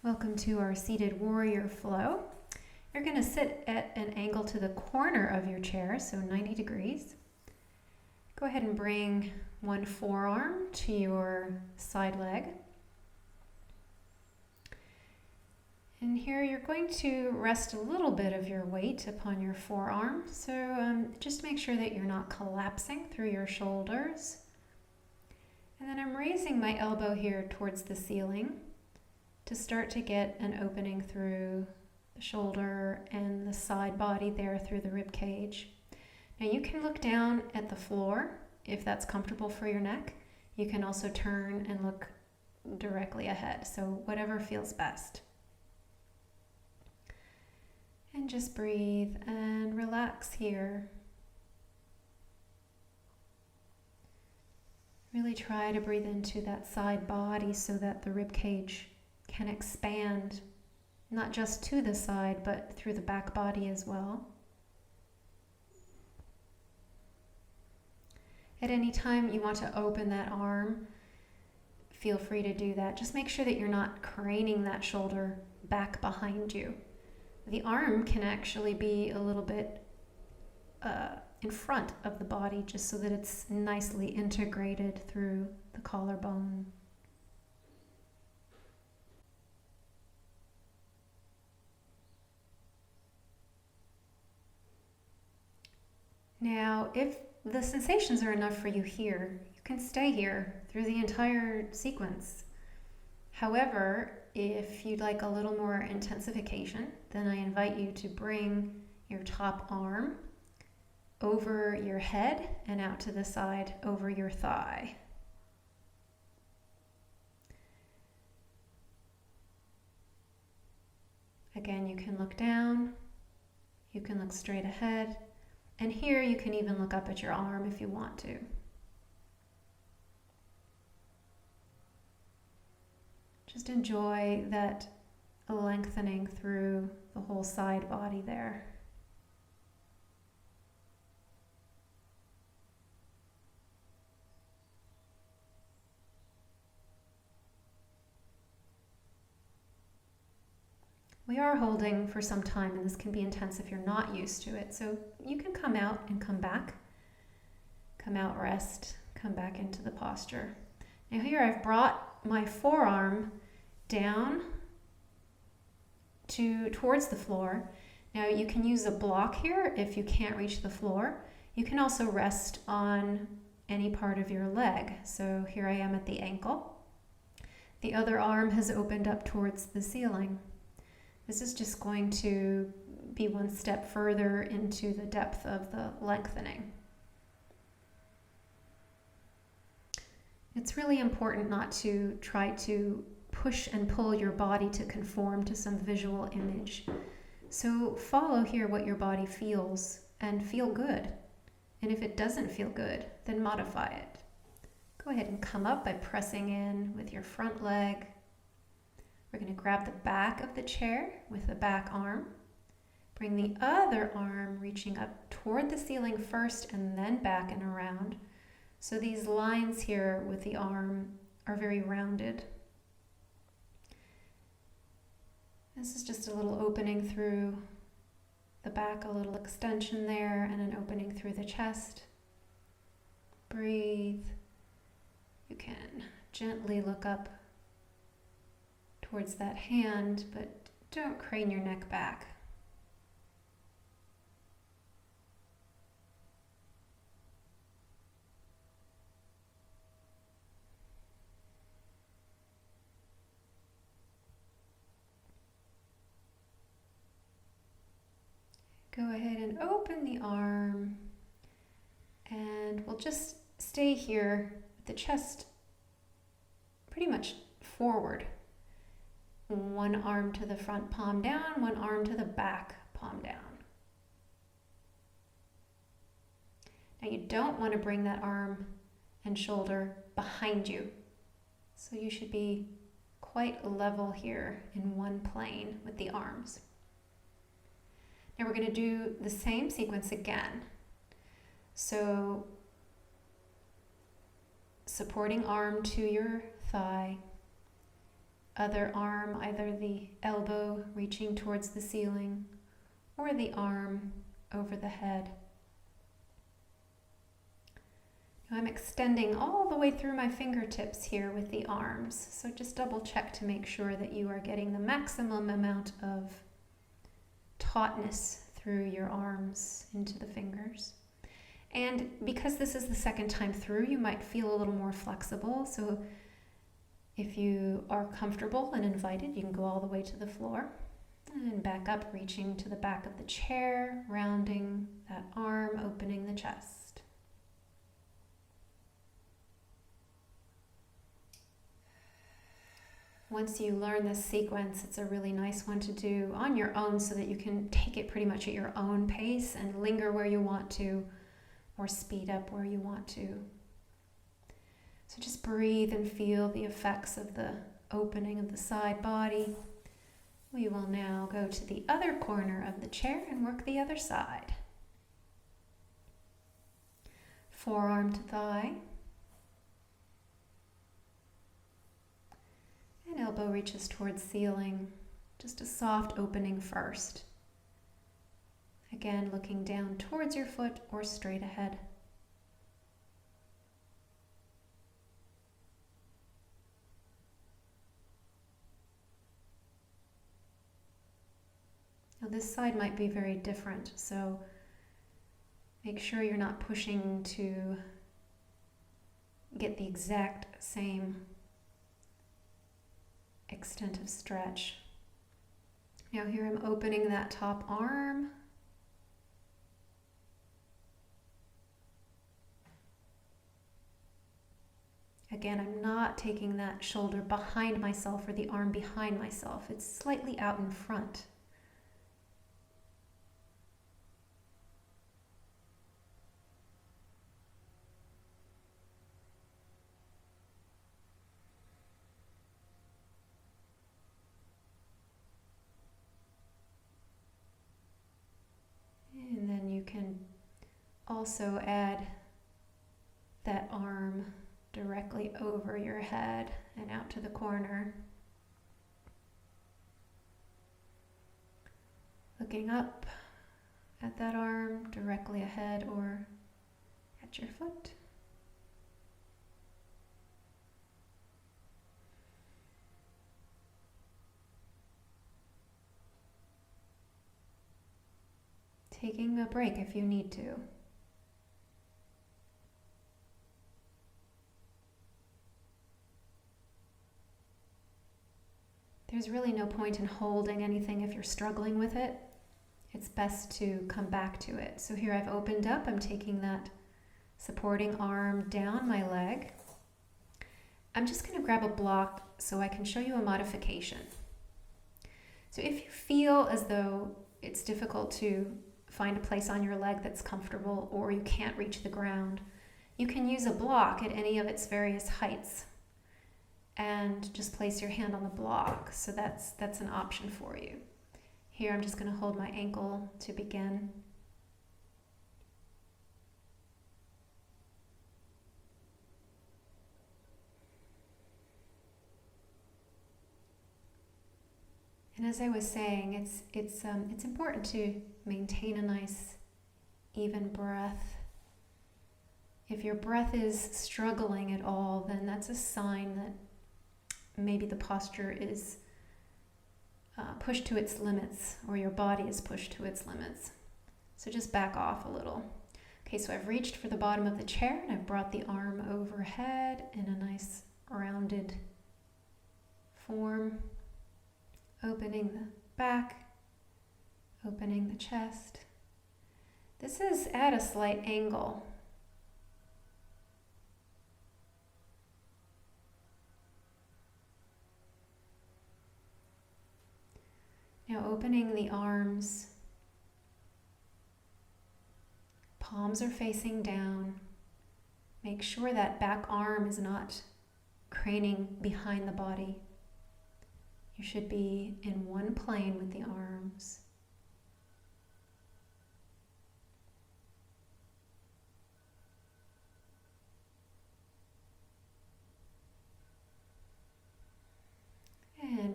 Welcome to our seated warrior flow. You're going to sit at an angle to the corner of your chair, so 90 degrees. Go ahead and bring one forearm to your side leg. And here you're going to rest a little bit of your weight upon your forearm. So just make sure that you're not collapsing through your shoulders. And then I'm raising my elbow here towards the ceiling to start to get an opening through the shoulder and the side body there through the rib cage. Now you can look down at the floor if that's comfortable for your neck. You can also turn and look directly ahead, so whatever feels best. And just breathe and relax here. Really try to breathe into that side body so that the rib cage can expand, not just to the side, but through the back body as well. At any time you want to open that arm, feel free to do that. Just make sure that you're not craning that shoulder back behind you. The arm can actually be a little bit in front of the body, just so that it's nicely integrated through the collarbone. Now, if the sensations are enough for you here, you can stay here through the entire sequence. However, if you'd like a little more intensification, then I invite you to bring your top arm over your head and out to the side over your thigh. Again, you can look down, you can look straight ahead, and here you can even look up at your arm if you want to. Just enjoy that lengthening through the whole side body there. We are holding for some time, and this can be intense if you're not used to it. So you can come out and come back. Come out, rest, come back into the posture. Now here I've brought my forearm down towards the floor. Now you can use a block here if you can't reach the floor. You can also rest on any part of your leg. So here I am at the ankle. The other arm has opened up towards the ceiling. This is just going to be one step further into the depth of the lengthening. It's really important not to try to push and pull your body to conform to some visual image. So follow here what your body feels and feel good. And if it doesn't feel good, then modify it. Go ahead and come up by pressing in with your front leg. We're going to grab the back of the chair with the back arm. Bring the other arm reaching up toward the ceiling first and then back and around. So these lines here with the arm are very rounded. This is just a little opening through the back, a little extension there, and an opening through the chest. Breathe. You can gently look up towards that hand, but don't crane your neck back. Go ahead and open the arm, and we'll just stay here with the chest pretty much forward. One arm to the front, palm down, one arm to the back, palm down. Now you don't want to bring that arm and shoulder behind you. So you should be quite level here in one plane with the arms. Now we're going to do the same sequence again. So supporting arm to your thigh, other arm, either the elbow reaching towards the ceiling or the arm over the head. Now I'm extending all the way through my fingertips here with the arms, so just double check to make sure that you are getting the maximum amount of tautness through your arms into the fingers. And because this is the second time through, you might feel a little more flexible, so if you are comfortable and invited, you can go all the way to the floor and back up, reaching to the back of the chair, rounding that arm, opening the chest. Once you learn this sequence, it's a really nice one to do on your own so that you can take it pretty much at your own pace and linger where you want to or speed up where you want to. So just breathe and feel the effects of the opening of the side body. We will now go to the other corner of the chair and work the other side. Forearm to thigh. And elbow reaches towards ceiling. Just a soft opening first. Again, looking down towards your foot or straight ahead. Now this side might be very different, so make sure you're not pushing to get the exact same extent of stretch. Now here I'm opening that top arm. Again, I'm not taking that shoulder behind myself or the arm behind myself. It's slightly out in front. And then you can also add that arm directly over your head and out to the corner. Looking up at that arm directly ahead or at your foot. Taking a break if you need to. There's really no point in holding anything if you're struggling with it. It's best to come back to it. So here I've opened up, I'm taking that supporting arm down my leg. I'm just going to grab a block so I can show you a modification. So if you feel as though it's difficult to find a place on your leg that's comfortable or you can't reach the ground, you can use a block at any of its various heights and just place your hand on the block. So that's an option for you. Here I'm just going to hold my ankle to begin. And as I was saying, it's important to maintain a nice, even breath. If your breath is struggling at all, then that's a sign that maybe the posture is pushed to its limits, or your body is pushed to its limits. So just back off a little. Okay, so I've reached for the bottom of the chair and I've brought the arm overhead in a nice rounded form. Opening the back, opening the chest. This is at a slight angle. Now opening the arms, palms are facing down. Make sure that back arm is not craning behind the body. You should be in one plane with the arms.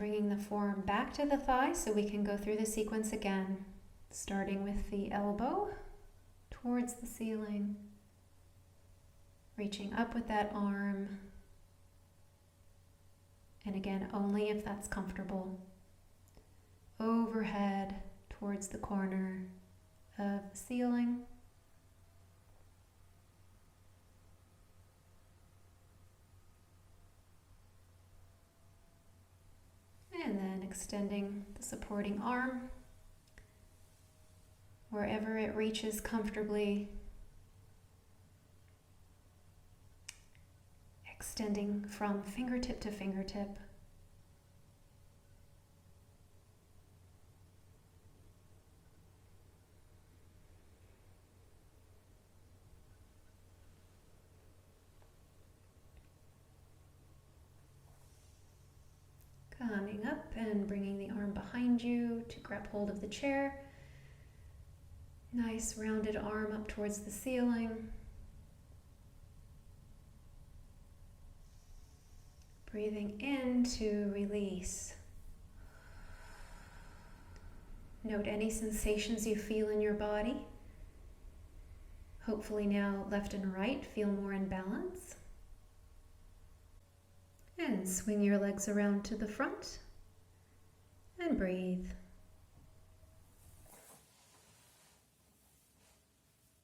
bringing the forearm back to the thigh so we can go through the sequence again, starting with the elbow towards the ceiling, reaching up with that arm, and again, only if that's comfortable, overhead towards the corner of the ceiling. And then extending the supporting arm wherever it reaches comfortably. Extending from fingertip to fingertip. Coming up and bringing the arm behind you to grab hold of the chair. Nice rounded arm up towards the ceiling. Breathing in to release. Note any sensations you feel in your body. Hopefully now left and right feel more in balance. And swing your legs around to the front and breathe.